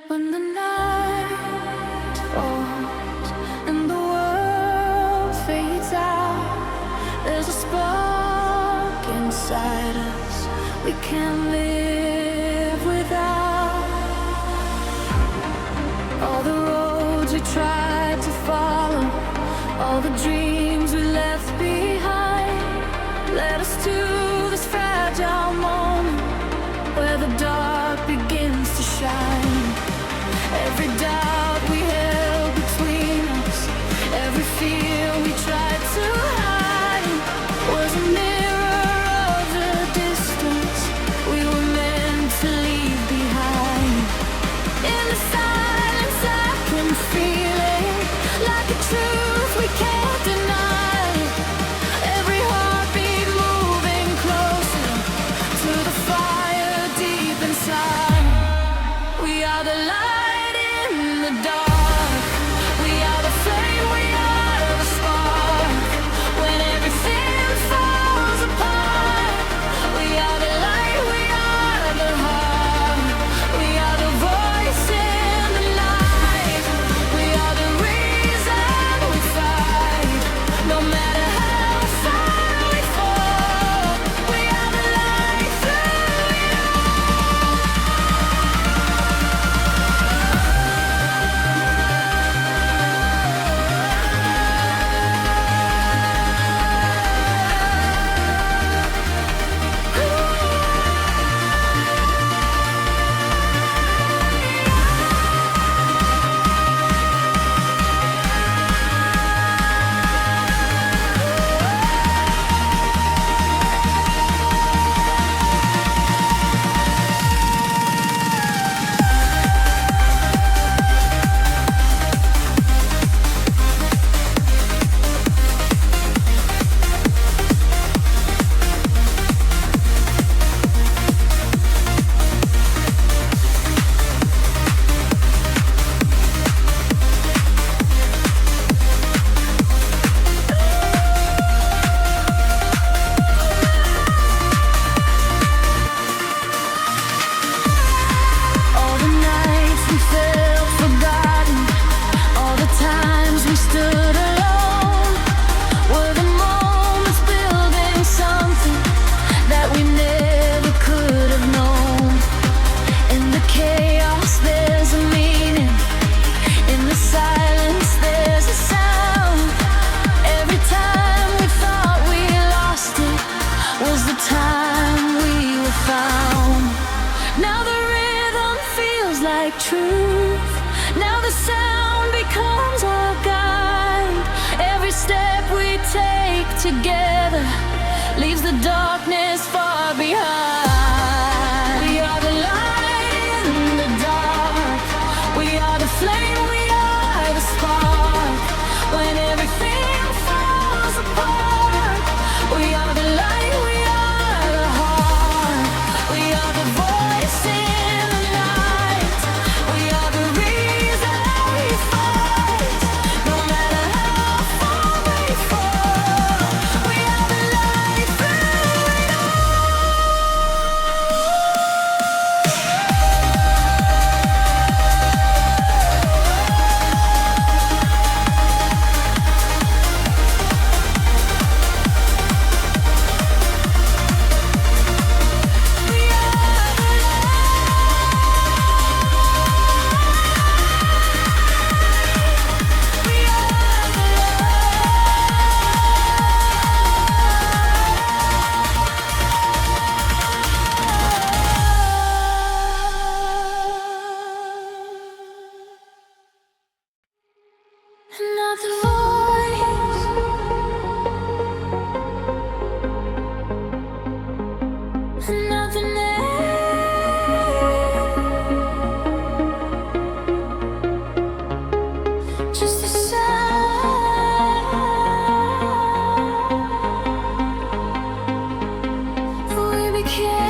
When the night falls and the world fades out, there's a spark inside us we can't live without. All the roads we tried to follow, all the dreams we left behind, led us to this fragile moment where the dark begins to shine. Every doubt we held between us, every fear we tried to hide, was a mirror of the distance we were meant to leave behind. In the silence I can feel it, like a truth we can't deny. Every heartbeat moving closer to the fire deep inside. We are the light in the dark. We are the flame, we are the spark. When everything falls apart, we are the light, we are the heart. We are the voice in the night. We are the reason we fight. No matter how far we fall, we are the light through it all. All the nights we felt forgotten, all the times we stood alone, were the moments building something that we never could have known. In the chaos there's a meaning, in the silence there's a sound. Every time we thought we lost it was the time we were found. Now the rhythm feels like truth. Now the sound becomes our guide. Every step we take together leaves the darkness far behind. We are the light in the dark. We are the flame, we are the spark. When everything falls apart, we are the light, we are the heart. We are the voice in the night. We are the reason we fight. No matter how far we fall, we are the light through it another voice, another name, just a sound. We became.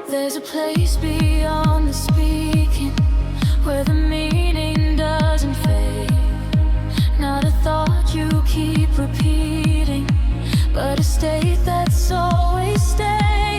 There's a place beyond the speaking, where the meaning doesn't fade. Not a thought you keep repeating, but a state that's always staying.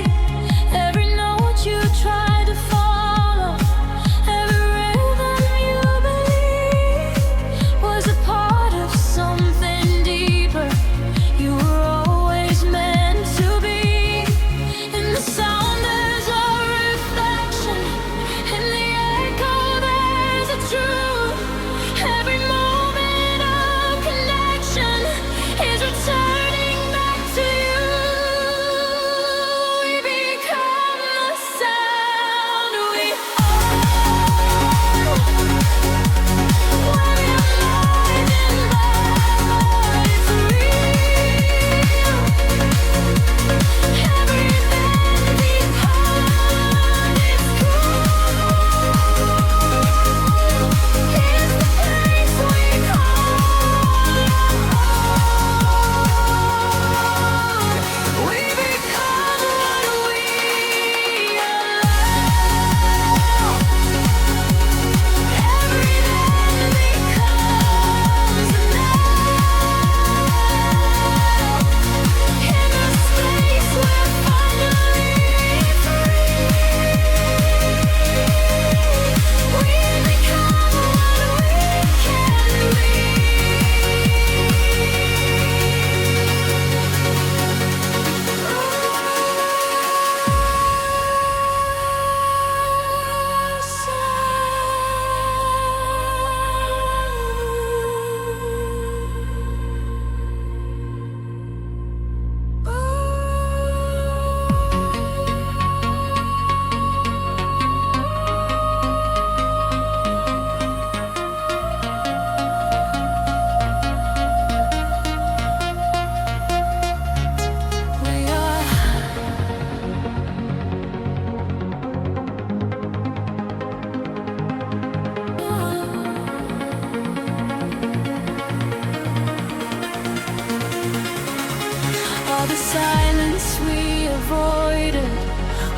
avoided,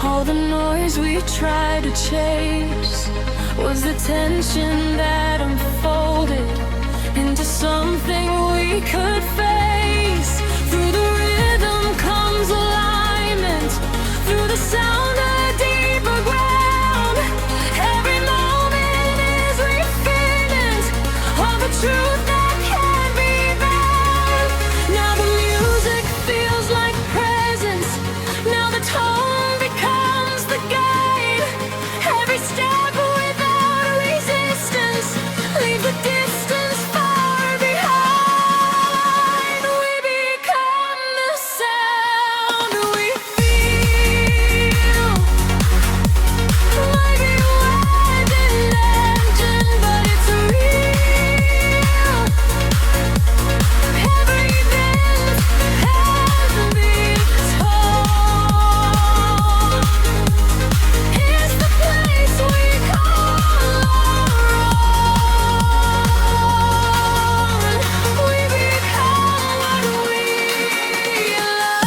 all the noise we tried to chase, was the tension that unfolded into something we could face. Through the rhythm comes alignment, through the sound a deeper ground. Every moment is refinement of the truth that can be found. Now the music feels like presence, now the tone becomes the guide. Every step without resistance leaves a distance far behind. We become the sound we feel. Like a wedding legend, but it's real. Every dance has been told. It's the place we call our own. We become what we love.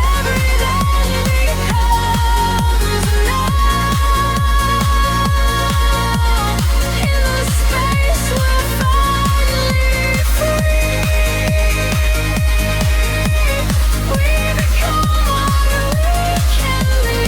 Every day becomes now. In the space we're finally free. We become what we can we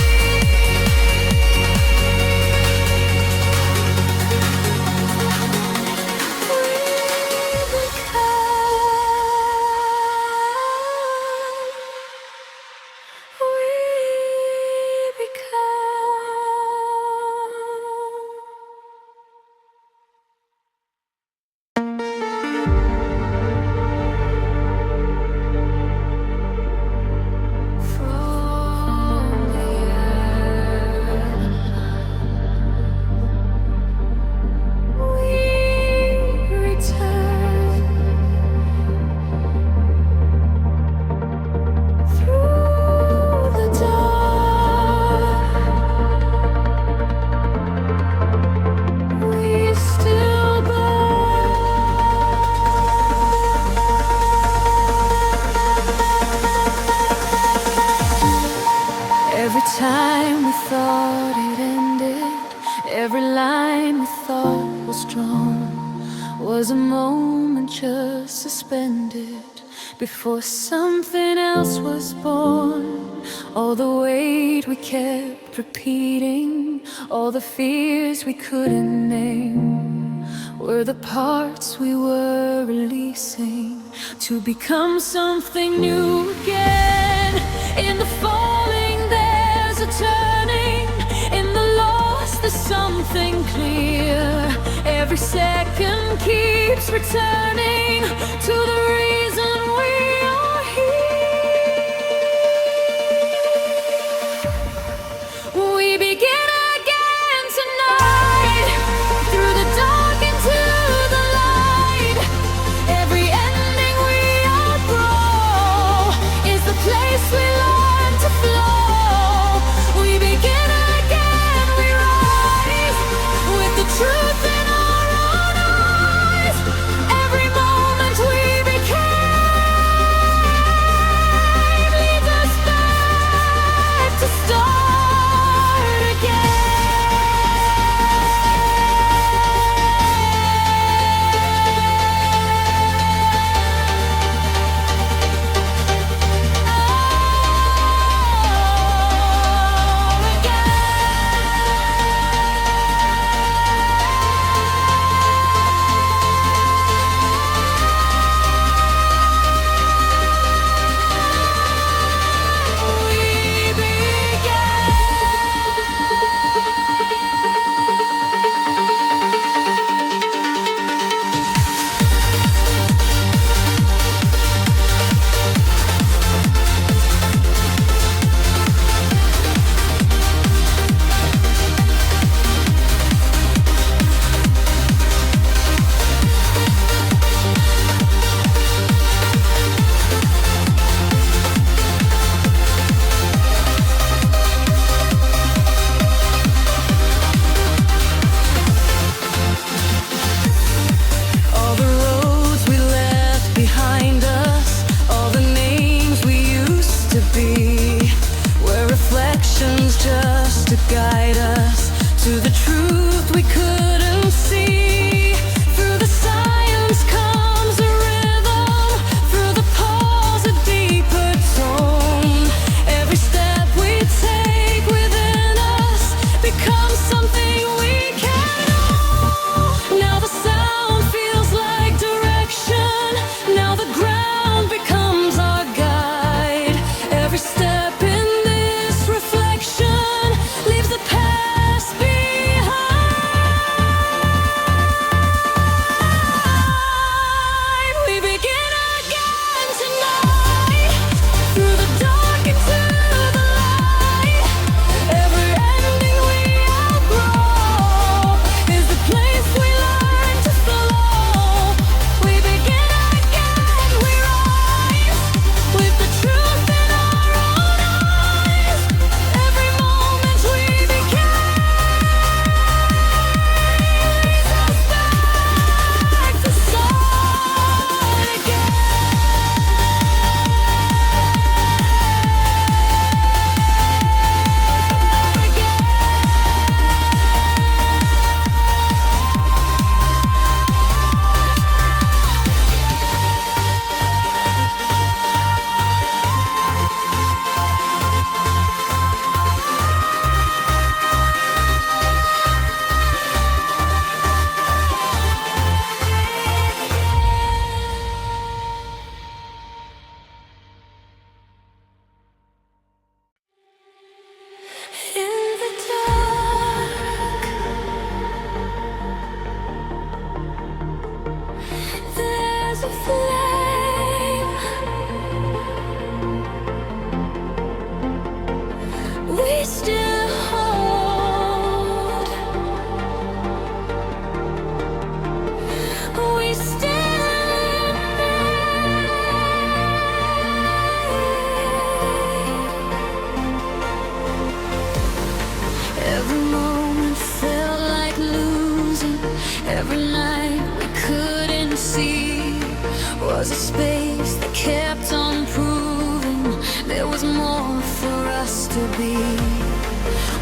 from the earth we return. Through the dark we still burn. Every time we thought it ended, every line we thought was drawn, was a moment just suspended before something else was born. All the weight we kept repeating, all the fears we couldn't name, were the parts we were releasing to become something new again. In the falling there's a turning, in the loss there's something clear. Every second keeps returning to the reason we are here. We begin again tonight, through the dark into the light. Every ending we outgrow is the place we learn to flow. We begin again, we rise with the truth in our own eyes. Every moment we become to guide us to the truth we couldn't see. Through the silence comes a rhythm, through the pause a deeper tone. Every step we take within us becomes something we can own. Now the sound feels like direction, now the ground becomes our guide. Every step in this reflection leaves the past behind. We begin again tonight, through the dark into the light. Every ending we outgrow is the place we learn to flow. We begin again, we rise with the truth in our own eyes. Every moment we became leads us back to start again. In the dark, there's a flame. We still hold. We stand. Every moment felt like losing. Every night we couldn't see was a space that kept on proving there was more for us to be.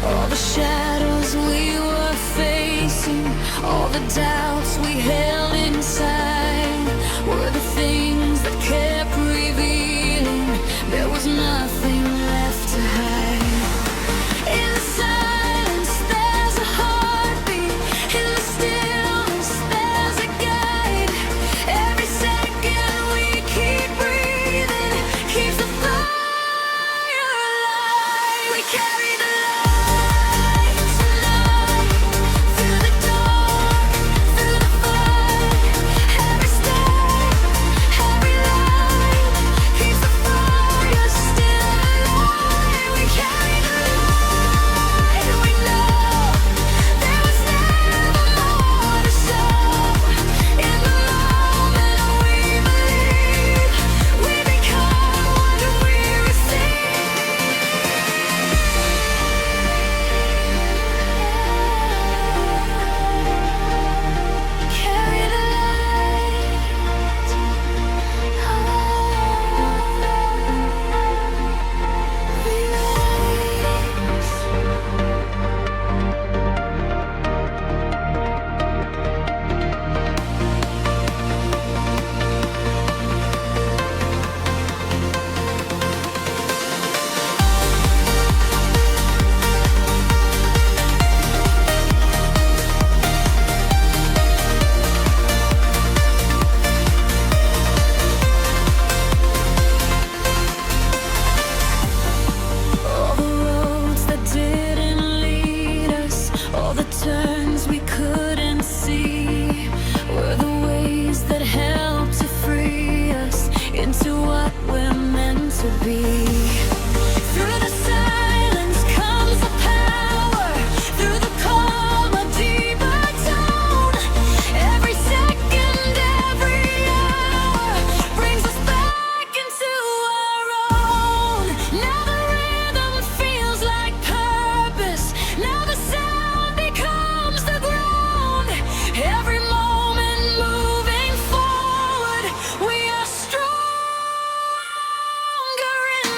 All the shadows we were facing, all the doubts we held inside, were the things that kept revealing there was nothing left to hide. In the silence, there's a heartbeat. In the stillness, there's a guide. Every second we keep breathing keeps the fire alive. We carry the light tonight, through the dark, through the fight. Every step, every line keeps the fire still alive. We carry the light, we know there was never more to show. In the moment we believe, we become what we receive. Carry the light. All the roads that didn't lead us, all the turns we couldn't see, were the ways that helped to free us into what we're meant to be. Through the silence comes the power, through the calm a deeper tone. Every second, every hour brings us back into our own. Now the rhythm feels like purpose. Now the sound becomes the ground. Every moment moving forward, we are stronger in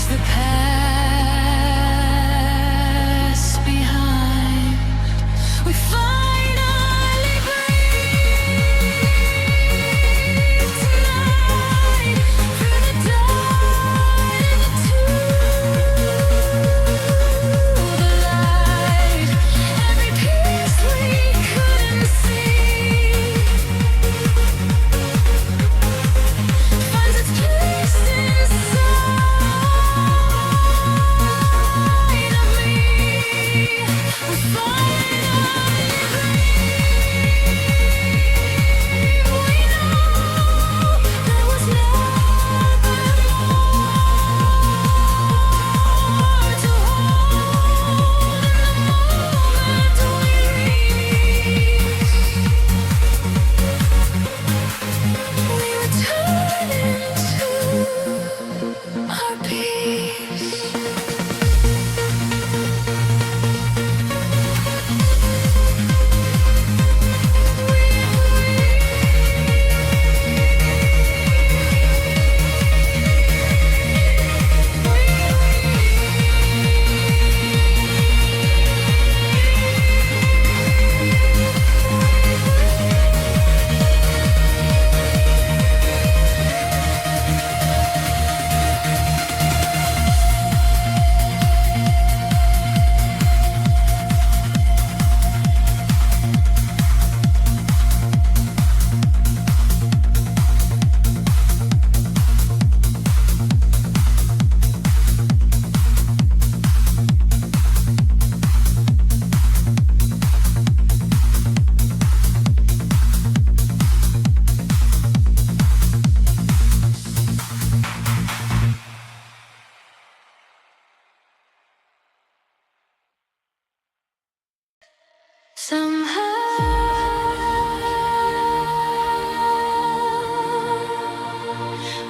the past behind. We finally breathe tonight through the dark and to the light. Every piece we couldn't see finds its place inside of me.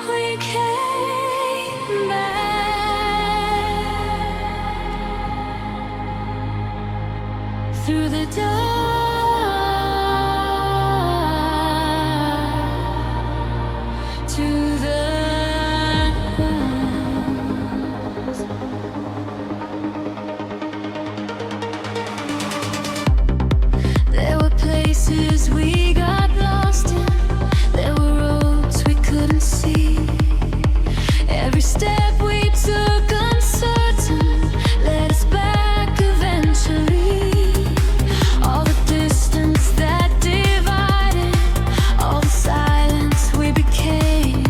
We came back through the dark to the light. There were places we got lost in. There were roads we couldn't see. Every step we took uncertain led us back eventually. All the distance that divided, all the silence we became,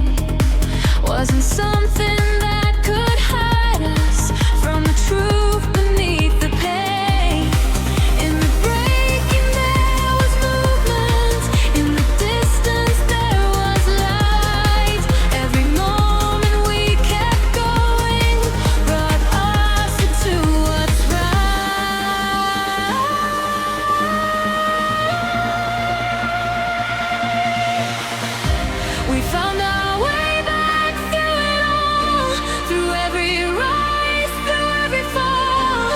wasn't something that could hide us from the truth beneath the pain. In the breaking there was movement, in the distance there was light. Every moment we kept going brought us into what's right. We found our way back through it all, through every rise, through every fall.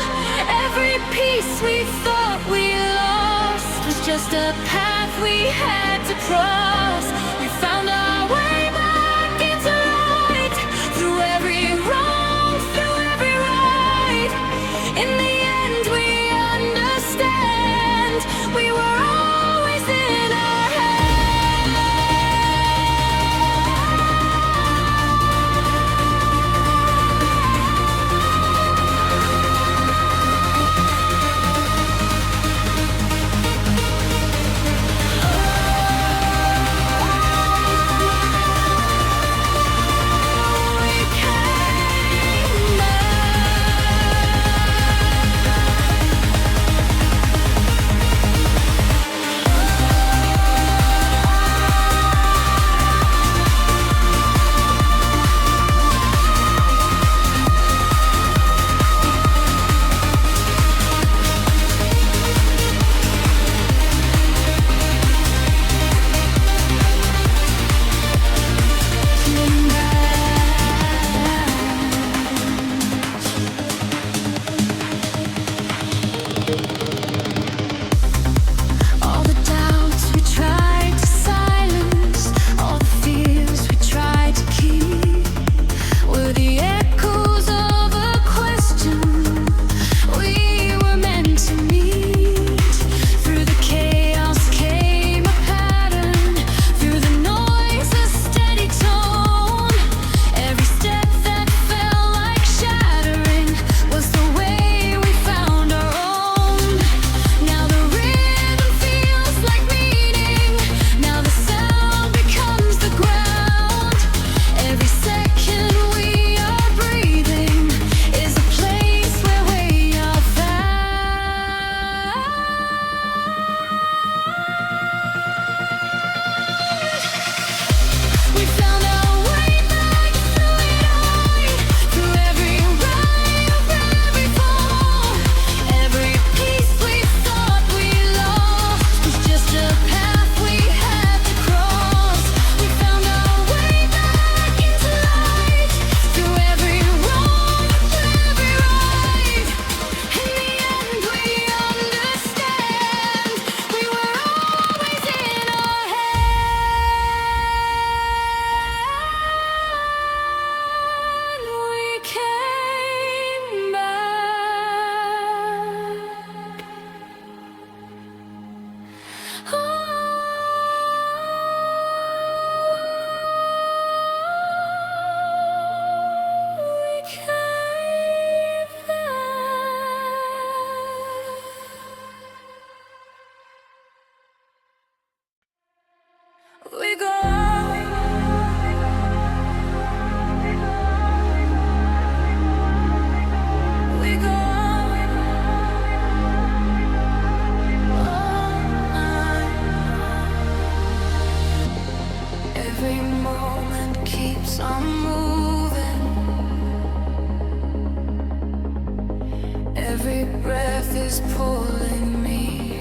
Every piece we thought we lost was just a path we had to cross. We found our way back into light, through every wrong, through every right. In the end we understand we were always in our is pulling me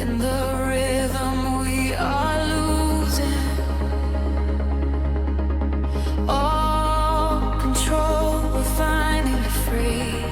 in the rhythm we are losing all control. We're finally free.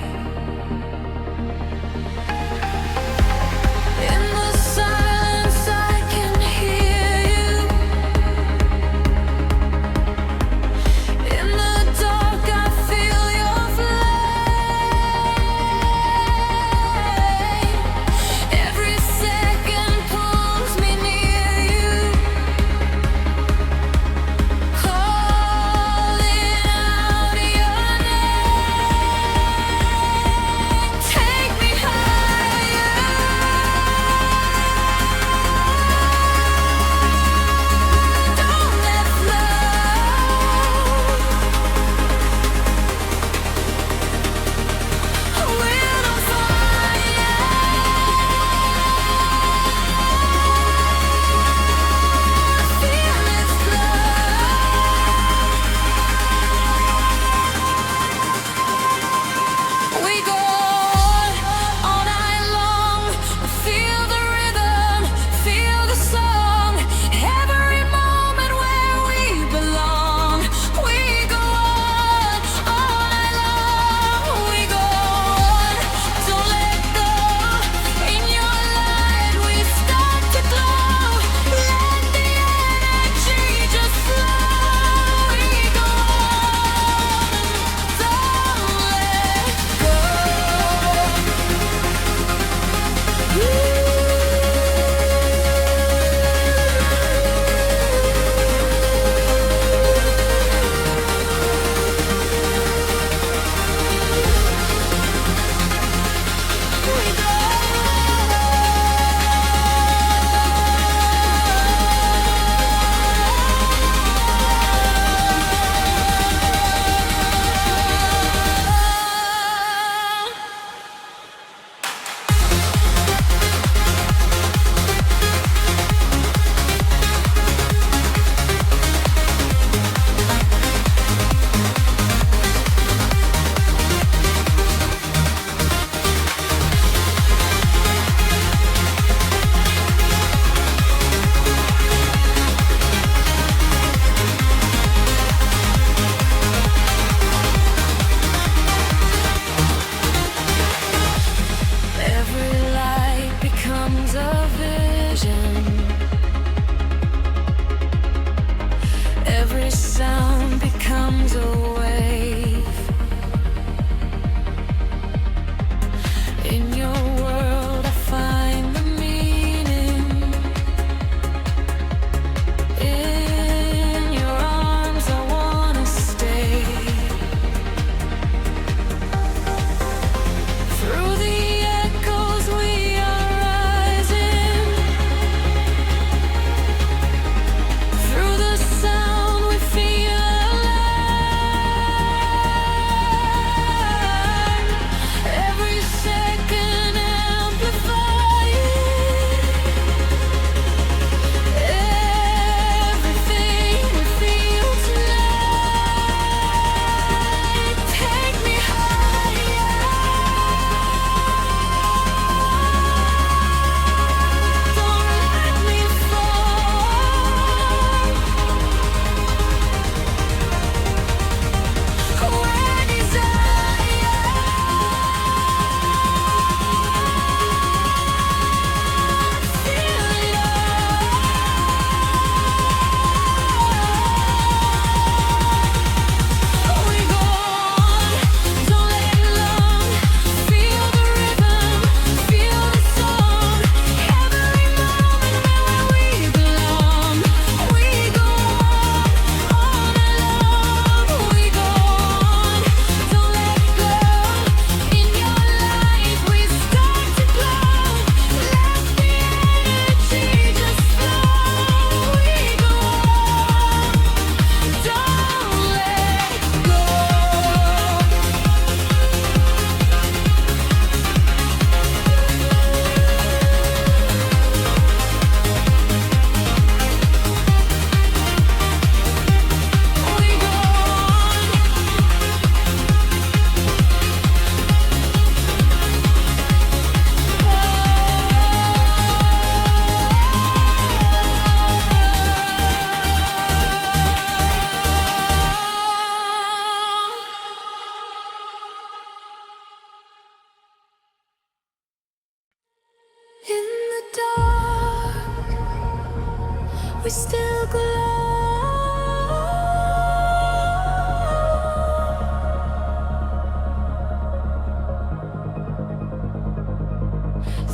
still glow.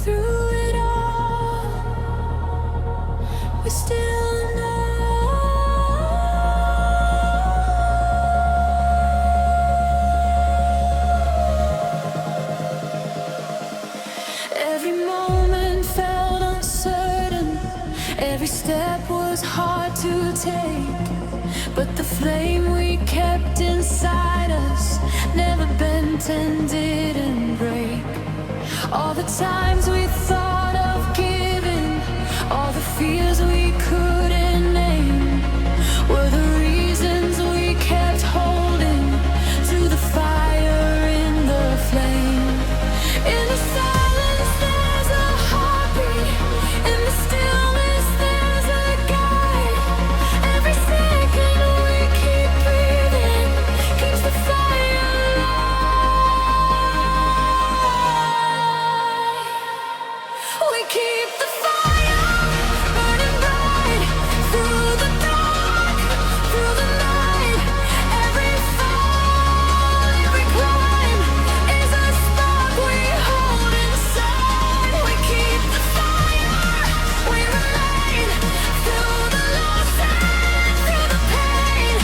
Through it all, we still know. Every moment felt uncertain. Every step was hard to take, but the flame we kept inside us never bent and didn't break. All the times we thought of giving, all the fears we couldn't name, were the reasons we kept holding to the fire in the flame. In the silence there's a heartbeat, in the stillness there's a guide. Every second we keep breathing keeps the fire alive. We keep the fire burning bright through the dark, through the night. Every fall, every climb is a spark we hold inside. We keep the fire, we remain through the loss and through the pain.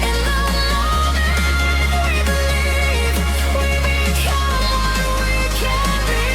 In the moment we believe we become what we can be.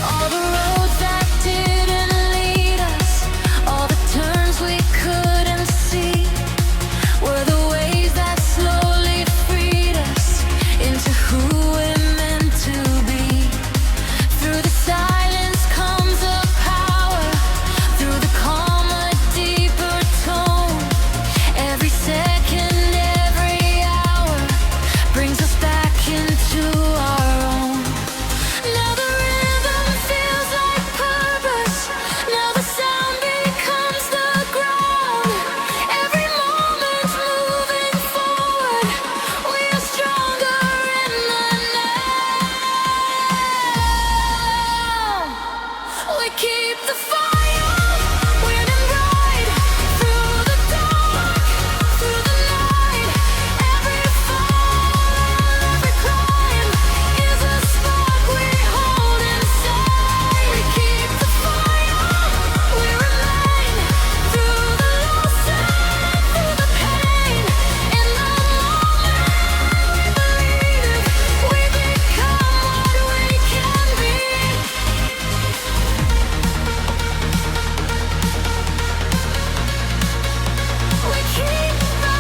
All the roads that didn't lead us, all the turns we couldn't see, were the ways that slowly freed us into who we're meant to be. Through the silence comes a power, through the calm a deeper tone. Every second, every hour brings us back into our own. Now the rhythm feels like purpose. Now the sound becomes the ground. Every moment moving forward, we are stronger in the now. We keep the fire burning bright through the dark, through the night. Every fall, every climb is a spark we hold inside. We keep the fire, we remain through the loss and through the pain. In the moment we believe we become what we can be. We keep the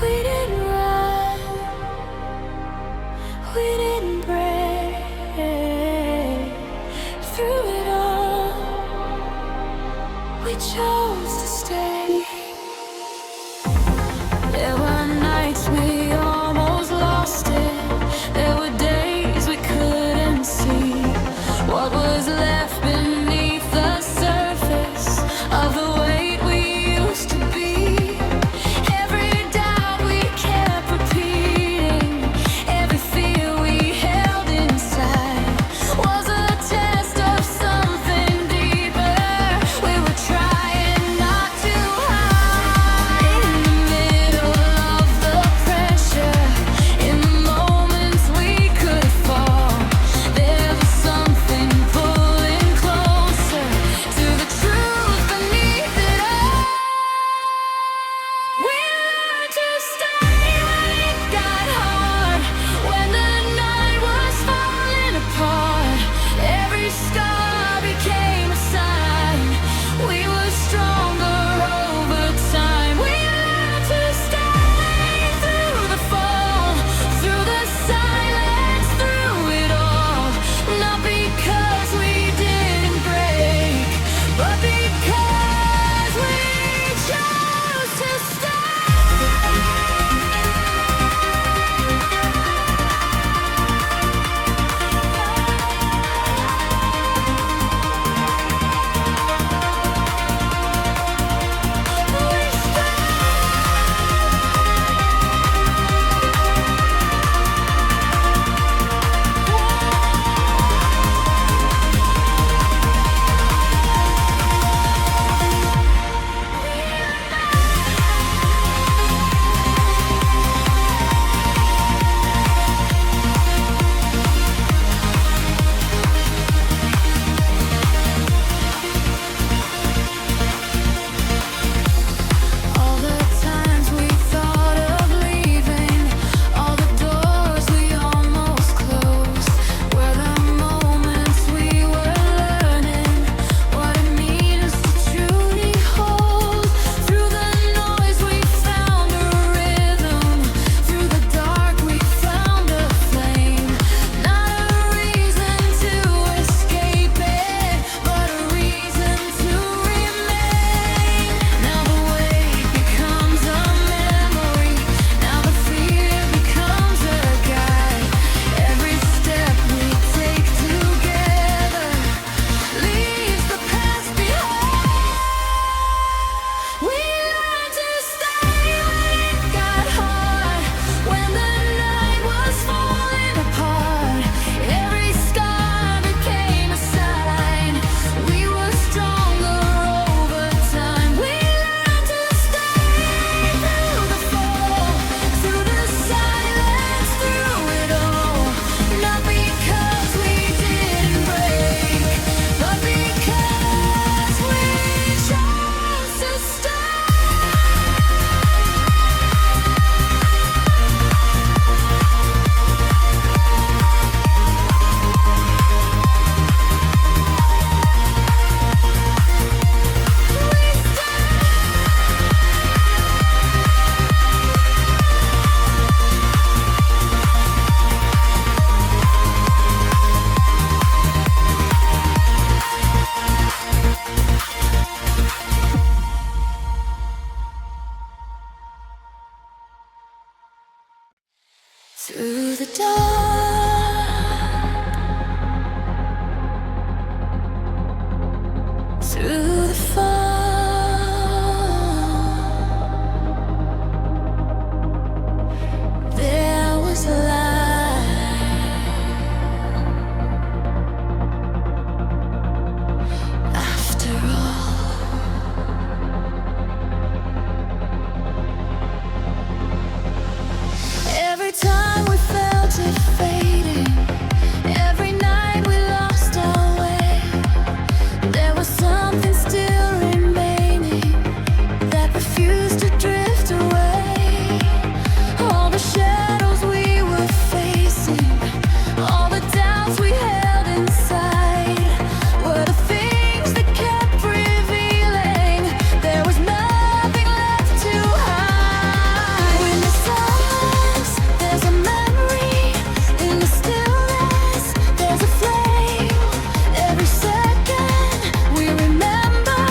We didn't run, we didn't break. Through it all, we chose to stay. There were nights we almost lost it. There were days we couldn't see what was left beneath the surface of the weight we used to be. Every doubt the dark, through the fall, there was light. After all, every time we felt it fading, every night we lost our way, there was something still remaining that refused to drift away. All the shadows we were facing, all the doubts we held inside, were the things that kept revealing there was nothing left to hide. In the silence, there's a memory. In the stillness, there's a flame. Every second we remember,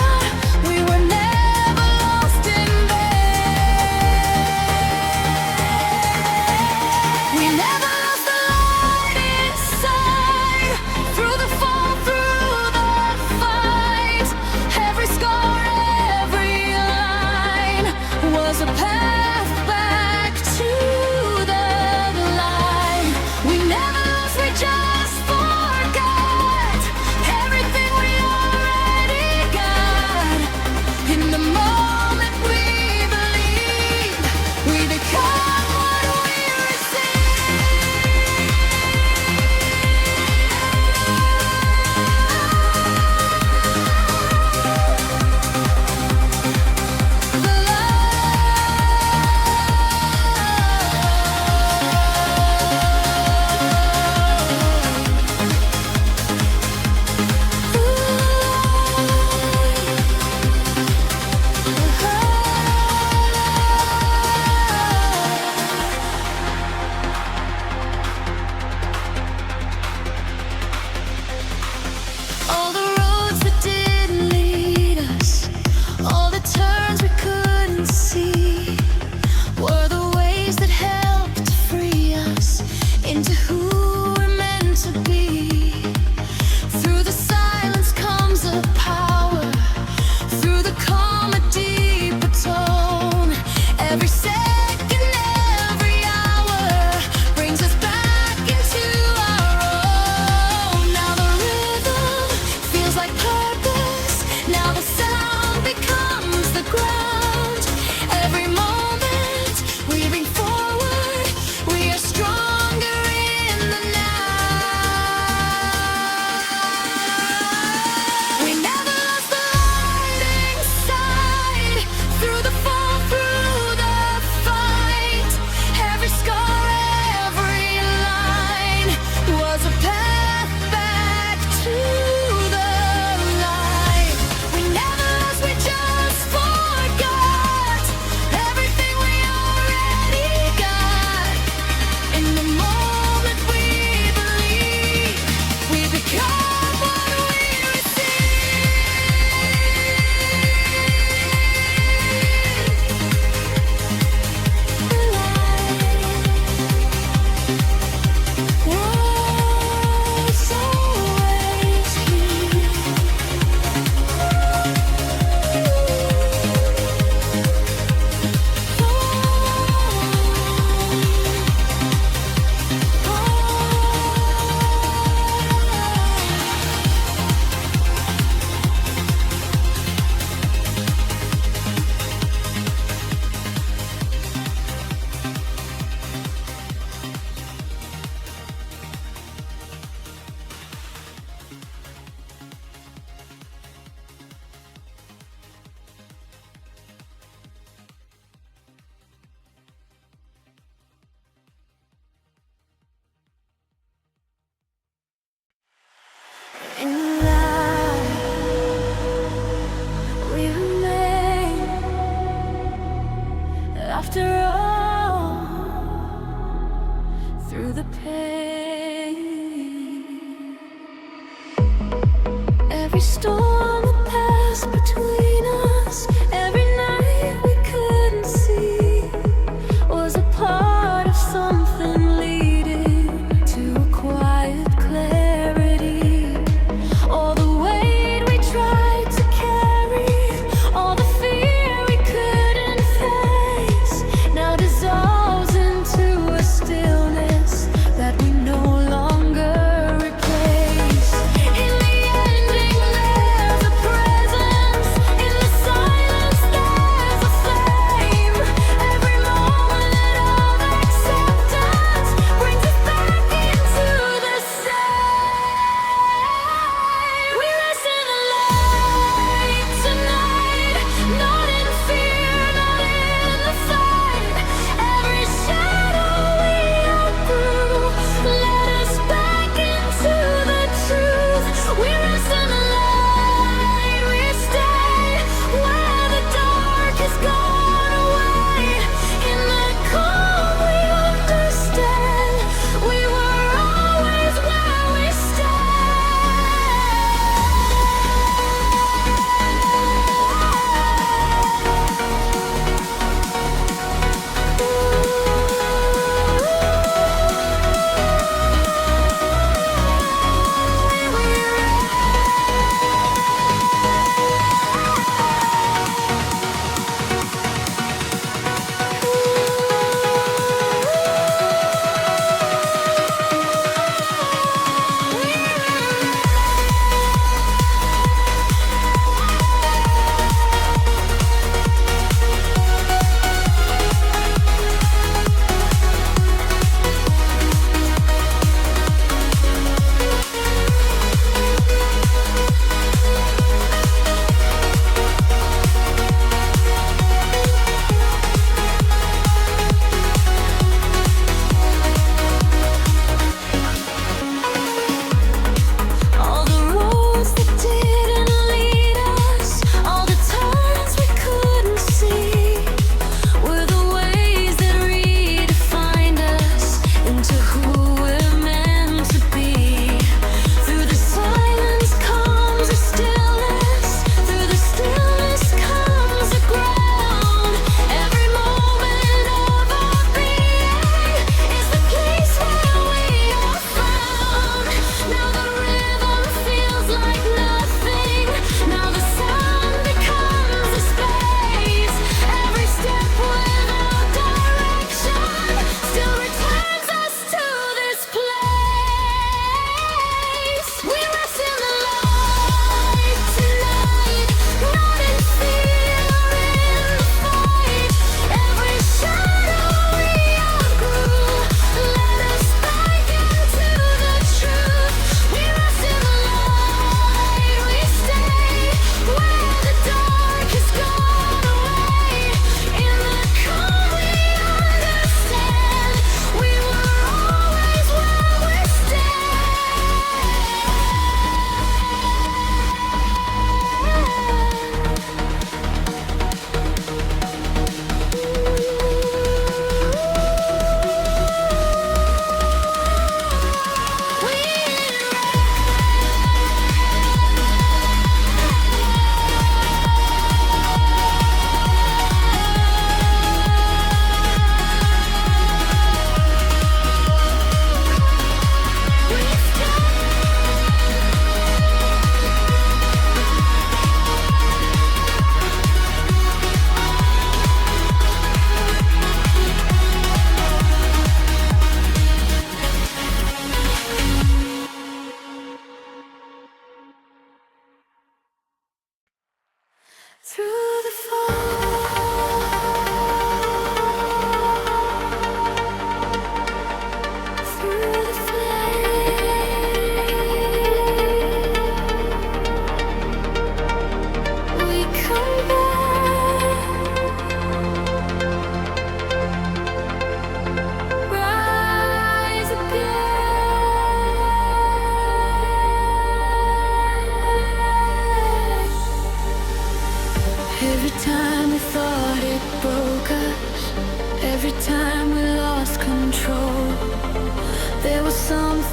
we were never lost in vain. We never lost the light inside. Through the fall, through the fight, every scar, every line was a path back to the light. We never lost, we just forgot everything we already got. In the moment we believe, we become what we all the roads that didn't lead us, all the turns we couldn't see, were the ways that helped to free us into who we're meant to be. Through the silence comes a power, through the calm a deeper tone. Every second, every hour brings us back into our own. Now the rhythm feels like purpose. Now the sound becomes the ground. Every moment we bring forward, we are stronger in the now. We never lost the light inside. Through the fall, through the fight, every scar, every line was a path back to the light. We never lost, we just forgot everything we already got. In the moment we believe, we become what we in light, we remain. After all, through the pain, every storm that passed between us, every night we couldn't see, was a part of something leading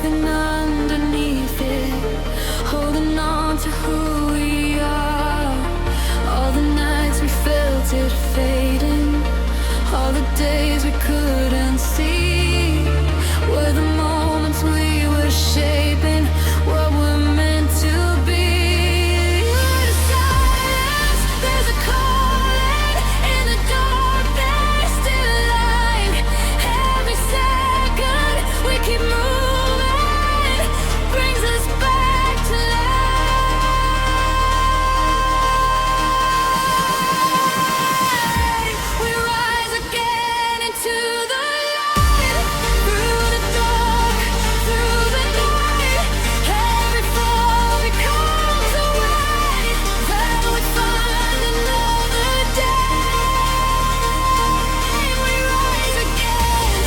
nothing underneath it, holding on to who we are. All the nights we felt it fading, all the days we couldn't see, were the moments we were shaping what we're meant to be. Through the silence, there's a calling. In the dark, there's still a light. Every second we keep moving brings us back to life. We rise again into the light. Through the dark, through the night, every fall becomes a way. Then we find another day. We rise again,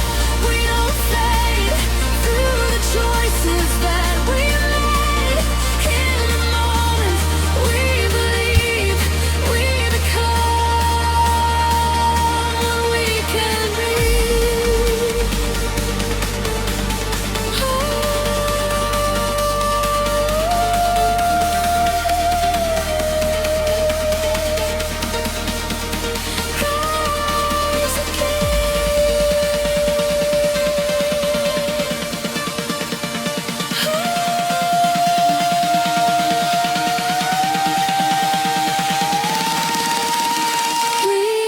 we don't fade. Through the choices that we made, in the moments we believe, we become what we can be. Rise again. We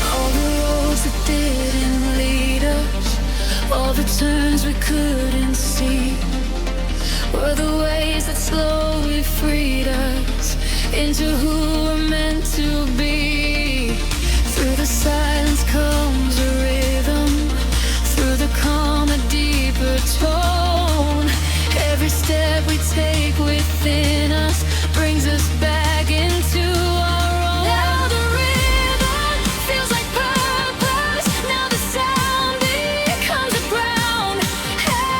all the roads that didn't lead us, all the turns we couldn't see, were the ways that slowly freed us into who we're meant to be. Through the silence comes a rhythm, through the calm a deeper tone. Every step we take within us brings us back into our own. Now the rhythm feels like purpose. Now the sound becomes a ground.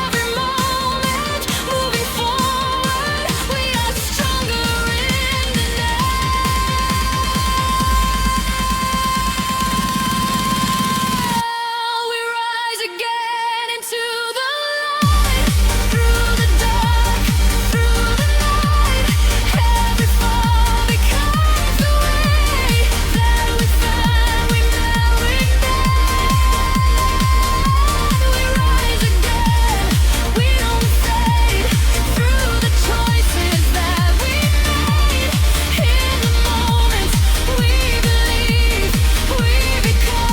Every moment moving forward, we are stronger in the now. We rise again into the light. Through the dark, through the night, every fall becomes a way. That we find, we melt we rise again, we don't fade. Through the choices that we made, in the moments we believe, we become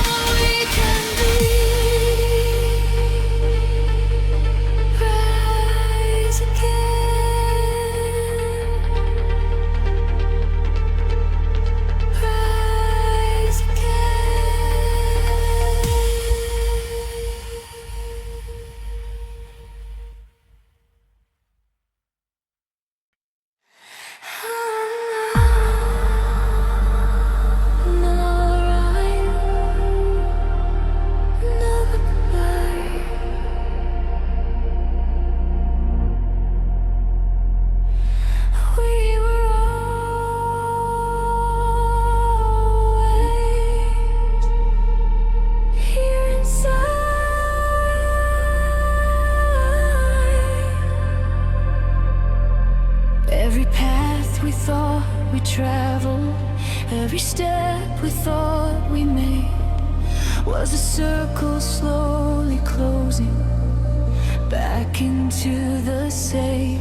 what we can be. Rise again. Rise again. No right, no goodbye. We were always here inside. Every path we thought we traveled, every step we thought we made, was a circle slowly closing back into the same.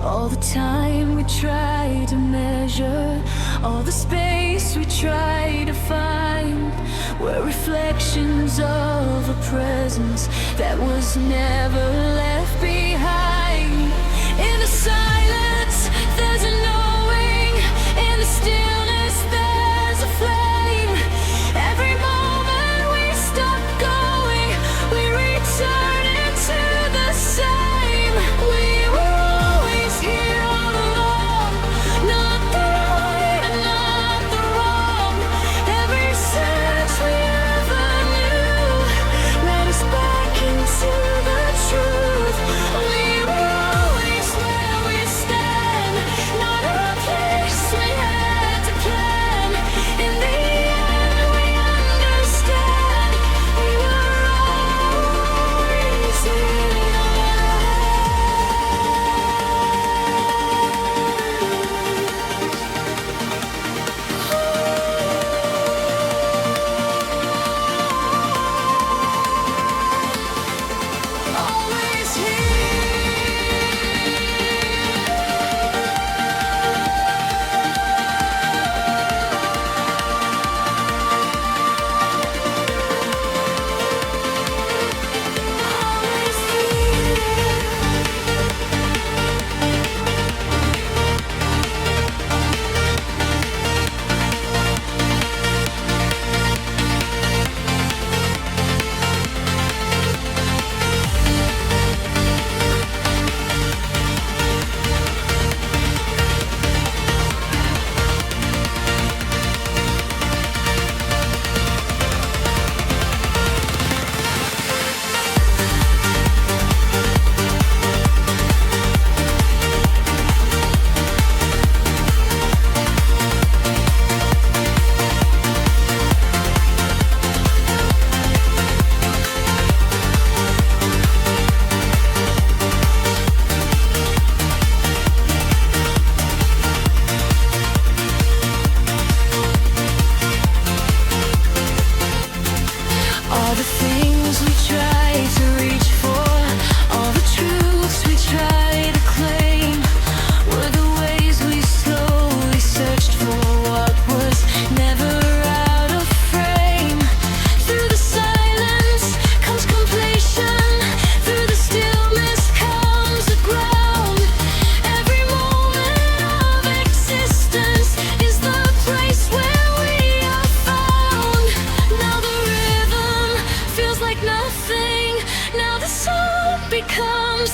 All the time we tried to measure, all the space we tried to find, were reflections of a presence that was never left behind. In the silence, there's a knowing. In the stillness, there's a flame. Every moment we stop going, we return.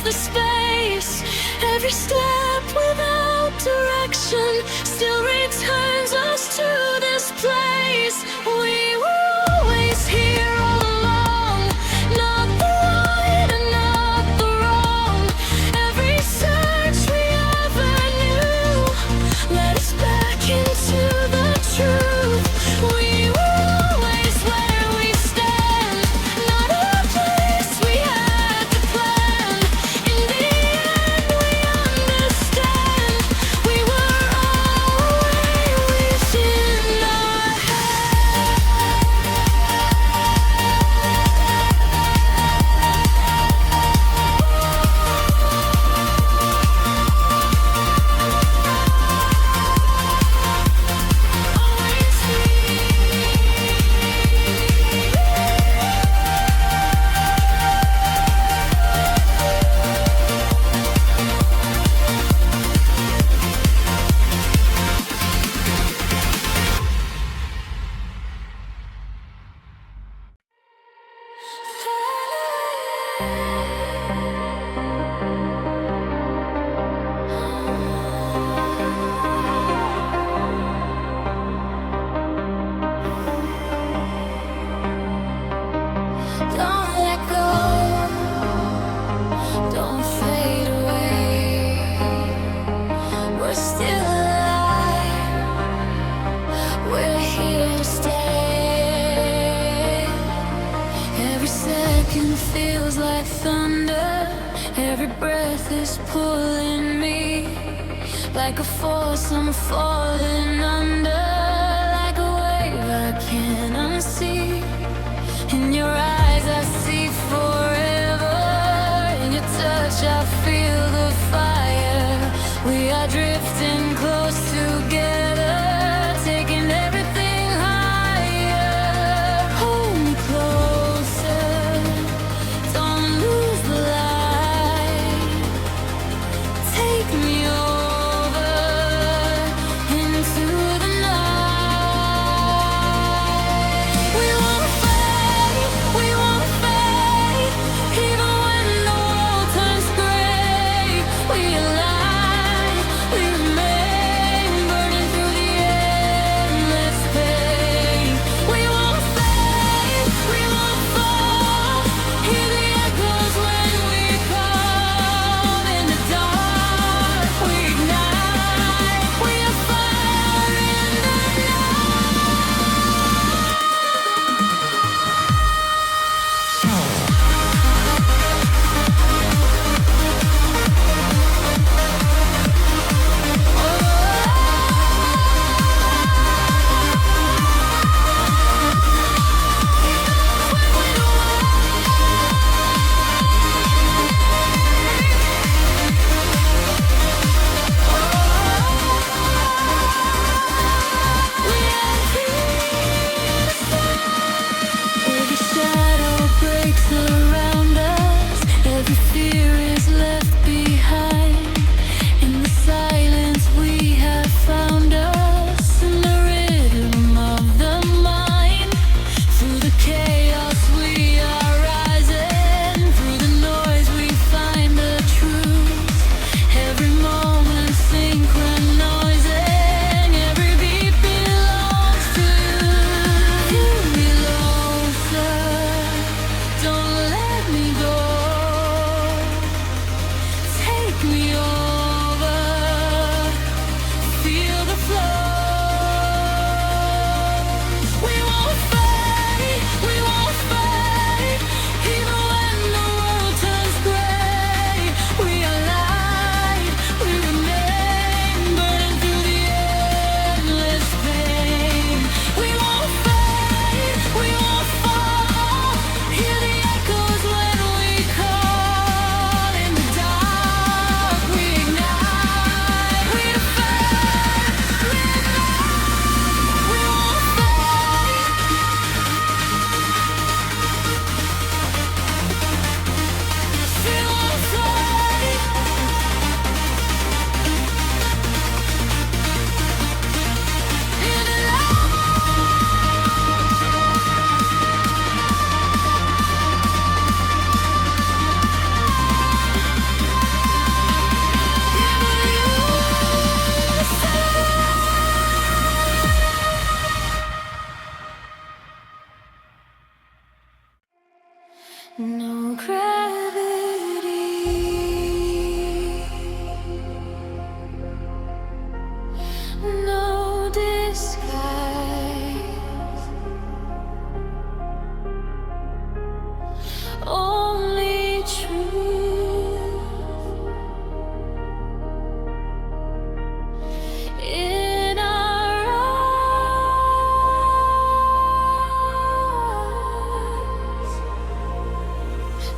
the space. Every step without direction still returns us to this place. We were always here all along, not the right and not the wrong. Every search we ever knew led us back into the truth. We were always where we stand, not a place we had to plan. In the end we understand, we were always within our Don't let go, don't fade away. We're still alive, we're here to stay. Every second feels like thunder, every breath is pulling me. Like a force I'm falling under, like a wave I can't unsee. In your eyes I see forever, in your touch I feel the fire. We are drifting close together, taking everything higher. Hold me closer, don't lose the light. Take me over into the night. We wanna fade, we wanna fade.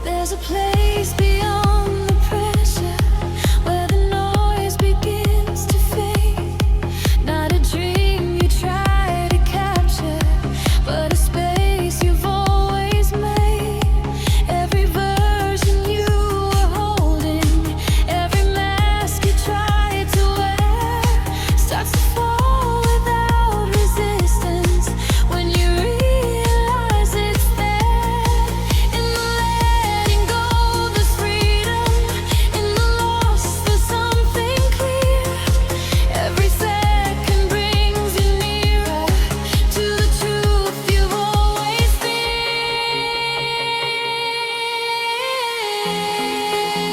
There's a place beyond the pressure where the noise begins to fade. Not a dream you try to capture, but a space you've always made. Every version you were holding, every mask you tried to wear, starts to fall without resistance when you realize it's there. In the letting go, there's freedom. In the loss, there's something clear. Every second brings you nearer to the truth you've always been.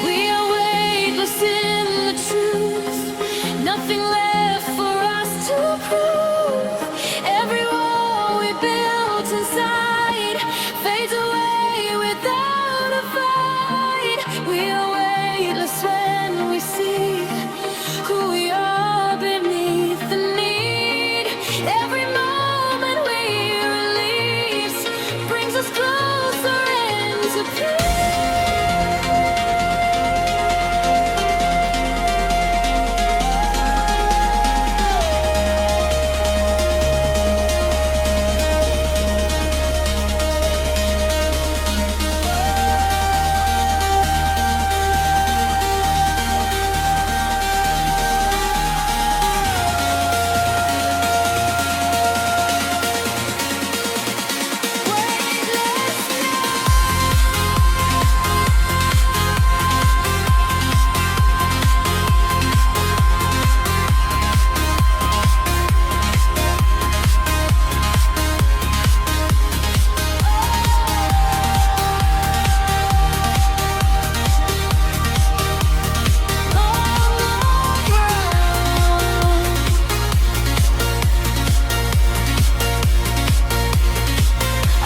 We are weightless in the truth. Nothing left for us to prove. Every wall we built inside fades away without a fight. We are weightless when we see who we are beneath the need. Every moment we release brings us closer into peace.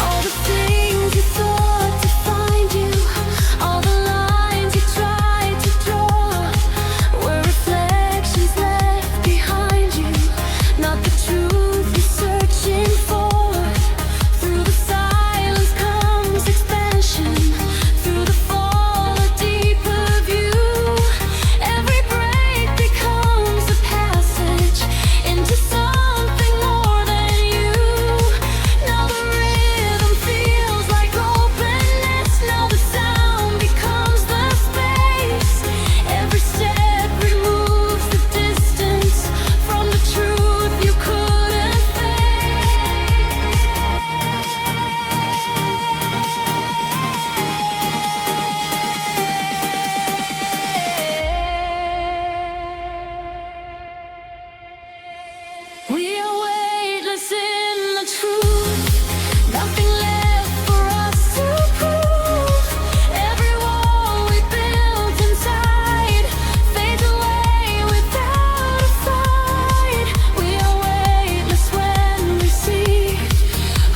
All the things you thought defined you, all the lines you tried to draw, were reflections left behind you, not the truth you're searching for. Through the silence comes expansion, through the fall a deeper view. Every break becomes a passage into something more than you. Now the rhythm feels like openness. Now the sound becomes the space. Every step removes the distance from the truth you couldn't face. We are weightless in the truth. Nothing left for us to prove. Every wall we built inside fades away without a fight. We are weightless when we see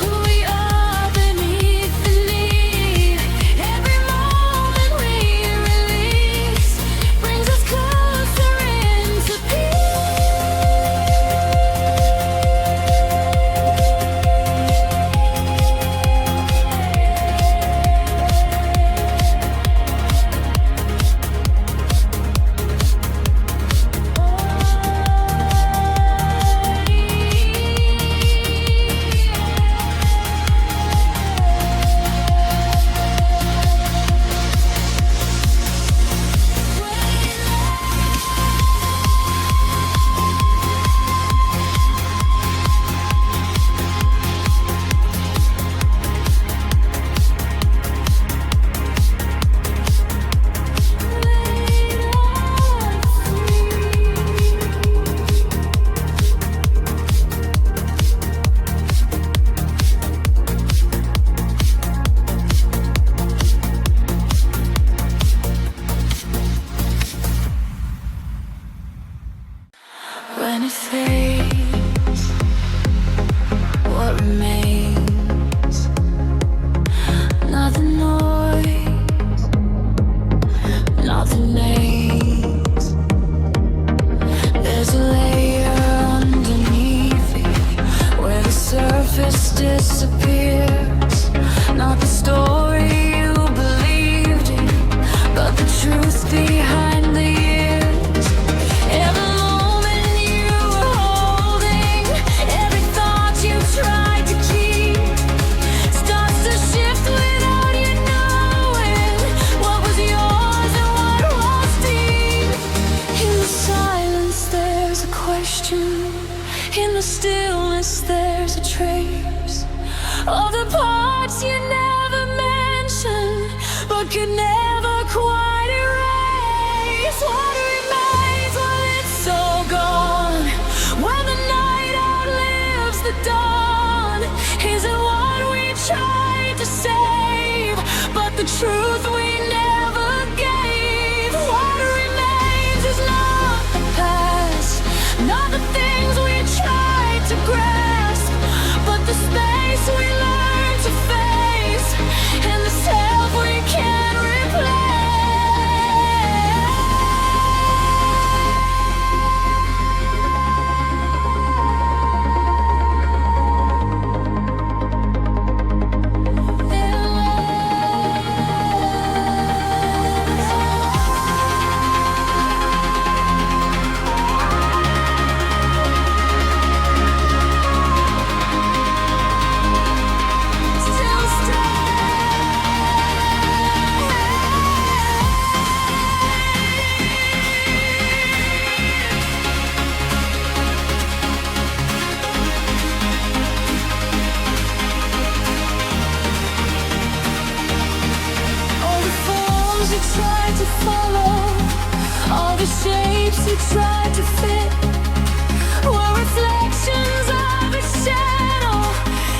who we are beneath the need. Every moment we release brings us closer into when it fades, what remains? Not the noise, not the names. There's a layer underneath it where the surface disappears. Not the story you believe could never quite erase what remains when it's so gone. When the night outlives the dawn, isn't what we tried to save, but the truth we never gave. What remains is not the past, not the things we tried to grasp, but the space we learned to face, and the self we can't replace. Tried to follow, all the shapes you tried to fit were reflections of a shadow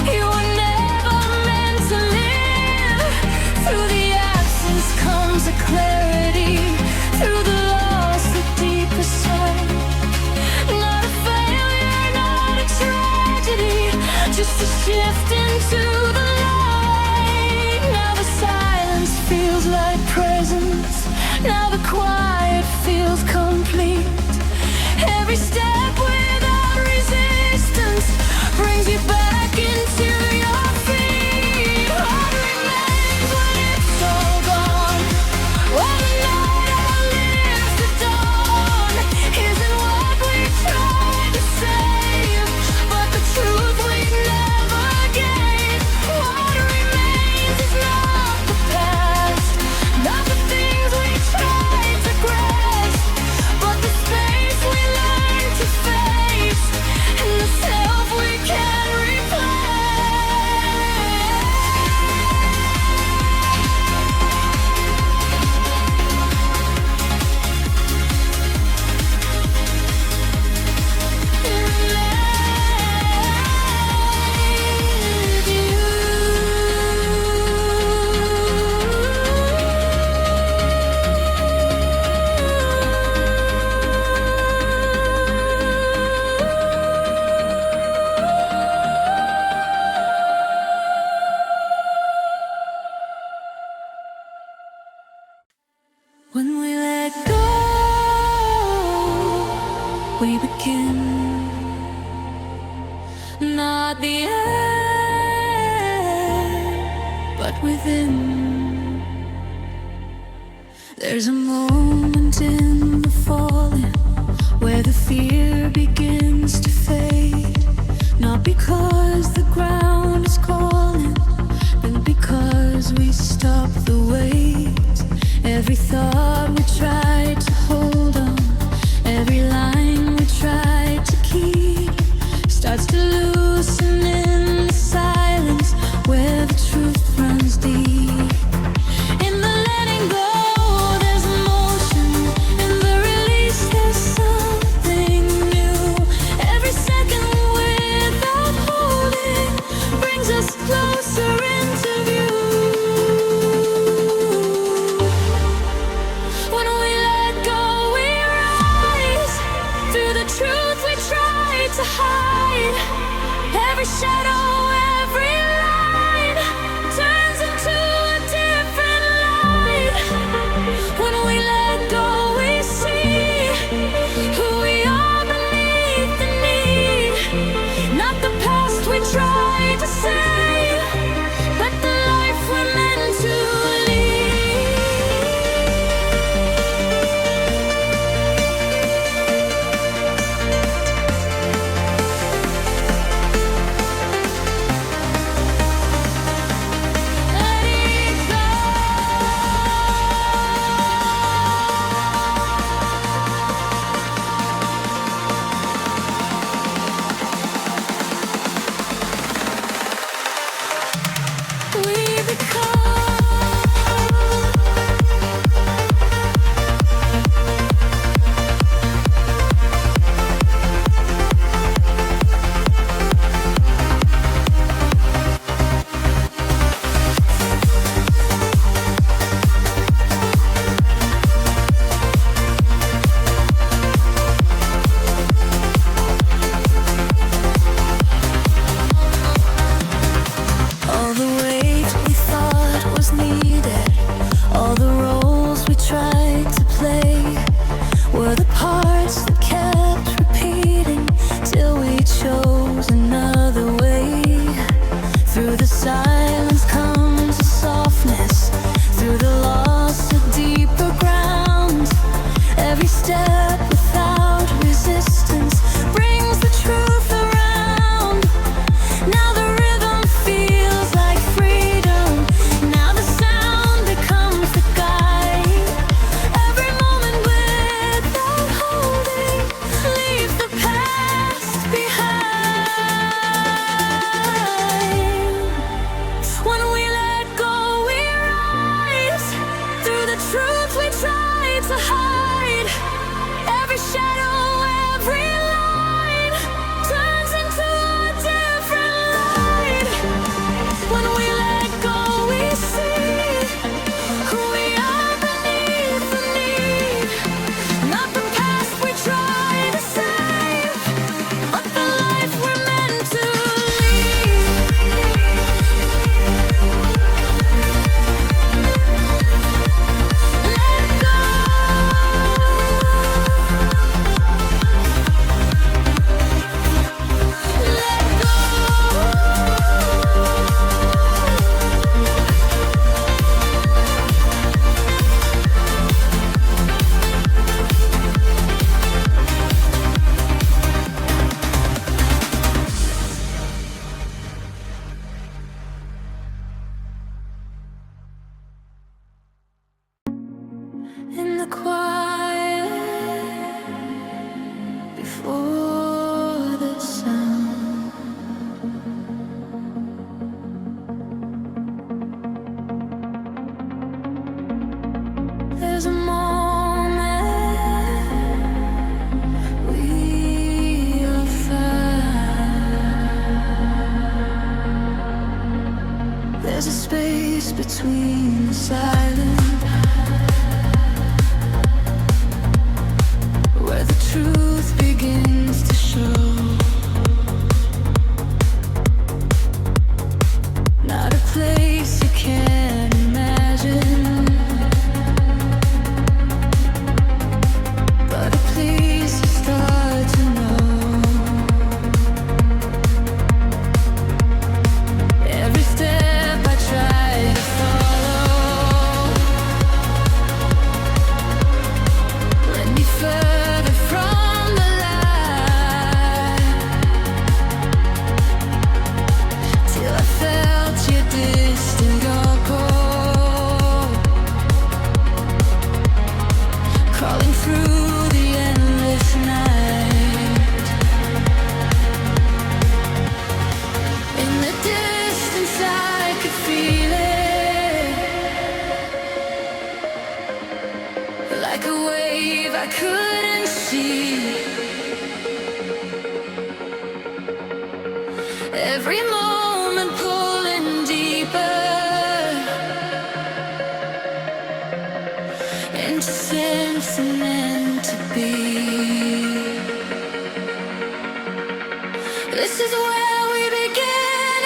you were never meant to live. Through the absence comes a clarity, through the loss the deepest sight. Not a failure, not a tragedy, just a shift into the light. Now the silence feels like presence, now the quiet feels complete. Every step without resistance brings you back into your feet. What remains when it's all gone? When the night outlives the dawn, isn't what we tried to save, but the truth we never gave. What remains is not the past, not the things we tried to grasp, but the space we learned to face, and the self we can't replace. When we let go, we begin. Not the end, but within. There's a moment in the falling where the fear begins to fade. Not because the ground is calling, but because we stop the weight. Every thought we tried to hold on, every line we tried to keep, starts to loosen in the silence where the truth runs deep. In the letting go, there's emotion. In the release, there's something new. Every second without holding brings us closer into view. When we the quiet before the sound. There's a moment we are found. There's a space between the silence where the truth begins to show. Not a place you can't imagine, but a place you start to know. Every step I try to follow led me further from the light, till I felt your distant echo crawling through the endless night. In the distance I could feel it, like a wave I couldn't see. Every moment pulling deeper into something meant to be. This is where we begin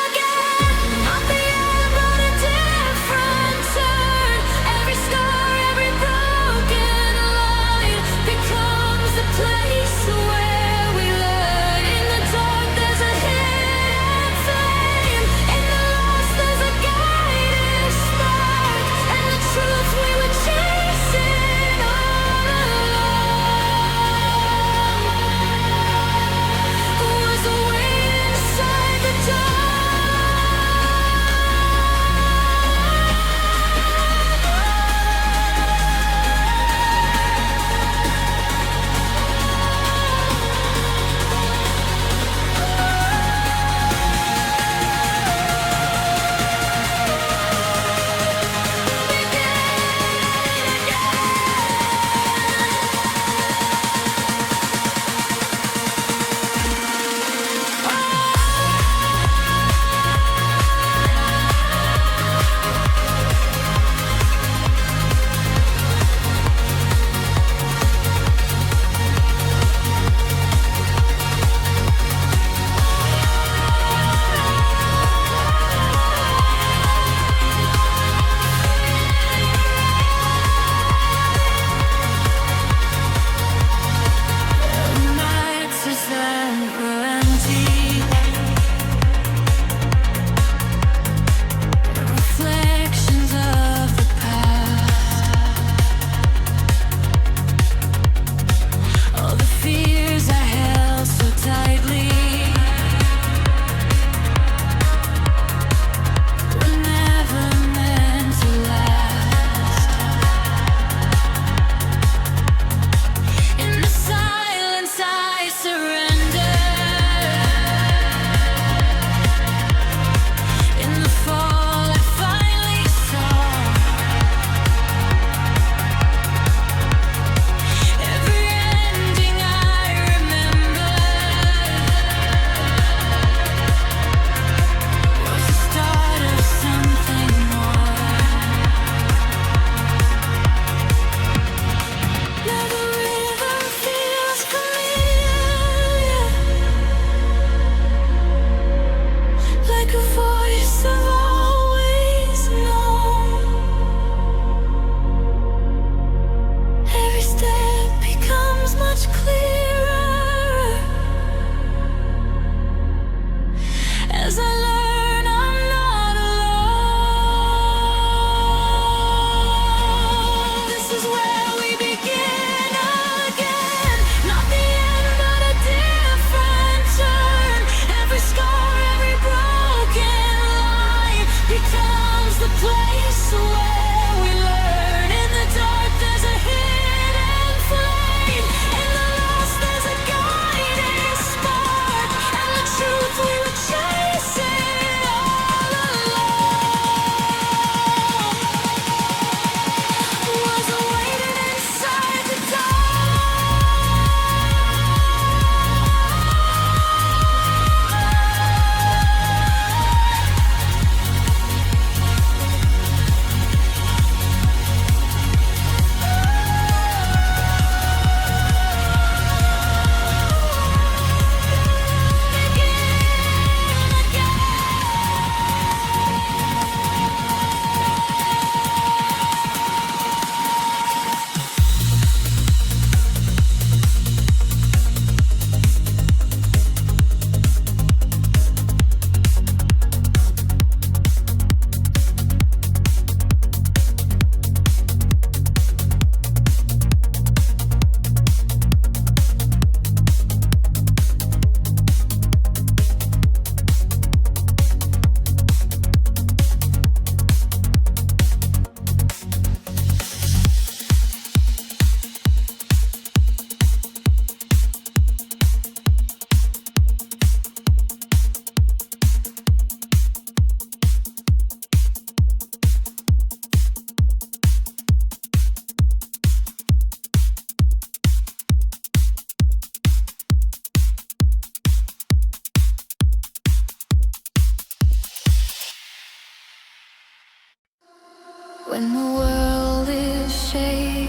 again. Not the end, but a different turn. Every scar, every broken line becomes the place where we learn. In the dark, there's a hidden flame. In the lost, there's a guiding spark. And the truth we were chasing all along was waiting.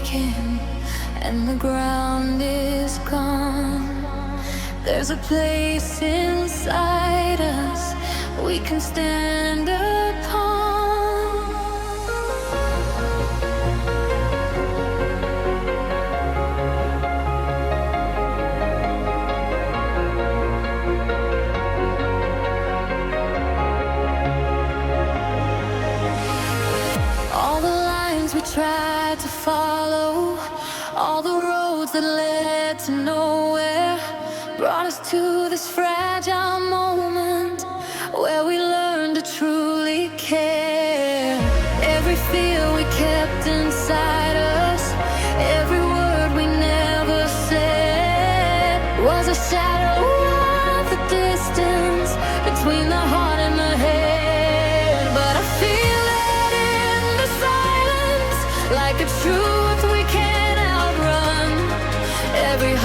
shaking and the ground is gone. There's a place inside us we can stand upon. All the lines we tried to follow, all the roads that led to nowhere, brought us to this fragile moment where we learned to truly care. Every fear we kept inside us, every word we never said, was a shadow of the distance between the heart and the head. But I feel it in the silence, like a truth we can't outrun. Every